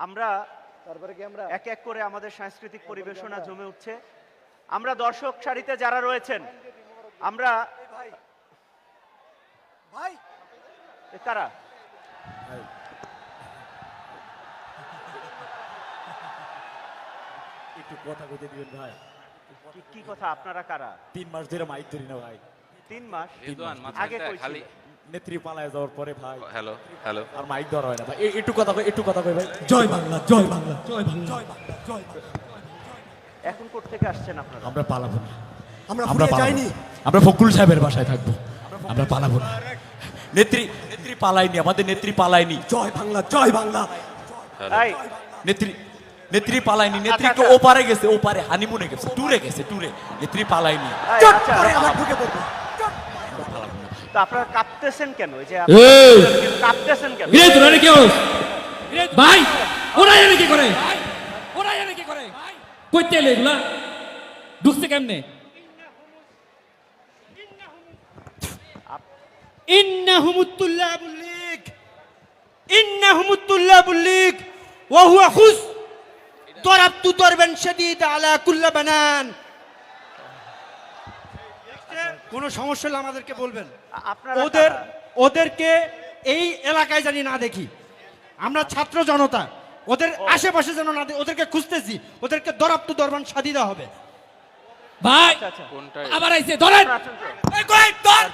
আমরা এক এক করে আমাদের সাংস্কৃতিক পরিবেশনা জমে উঠছে। আমরা দর্শক সারিতে যারা রয়েছেন, আমরা কারা একটু কথা কইতে দিবেন ভাই। কি কথা? আপনারা কারা? 3 মাস ধরে মাইক ধরি না ভাই। 3 মাস আগে কইছিল নেত্রী পালায় যাওয়ার পরে ভাই। হ্যালো হ্যালো আর মাইক ধরা হয় না ভাই। একটু কথা কই ভাই। জয় বাংলা, জয় বাংলা, জয় বাংলা, জয় বাংলা, জয় বাংলা। এখন কোথা থেকে আসছেন আপনারা? আমরা পালাবো না, আমরা আমরা ফুরিয়ে যাইনি। আমরা ফকুল সাহেবের বাসায় থাকবো, আমরা পালাবো না। নেত্রী পালায়নি, আমাদের নেত্রী পালায়নি। জয় বাংলা, জয় বাংলা। এই নেত্রী পালায়নি। নেত্রী তো ওপারে গেছে, ওপারে হানিমুনে গেছে, ট্যুরে গেছে, ট্যুরে। নেত্রী পালায়নি। চট আচ্ছা, করে আবার ঢুকে পড়বো। তো আপনারা কাঁপতেছেন কেন? এই যে এই! কাঁপতেছেন কেন? রে তোরা রে কেউ ভাই ওরা এনে কি করে? ওরা এনে কি করে? কইতে এলো এগুলা ঢুকছে কেমনে? ইন্নাহুমুতুল্লাবুল লীগ, ইন্নাহুমুতুল্লাবুল লীগ ওয়া হুয়া খুস দরাবতু দরবান শাদীদ আলা কুল্লি বানান। কোন সমস্যা হলে আমাদেরকে বলবেন। আপনারা ওদেরকে এই এলাকায় জানি না দেখি। আমরা ছাত্র জনতা, ওদের আশেপাশে যেন না দেখি। ওদেরকে খুঁজতেছি, ওদেরকে দরাবতু দরবান শাদীদ হবে। ভাই আচ্ছা। আবার আইছে ধরেন আচ্ছা, এই কই ধর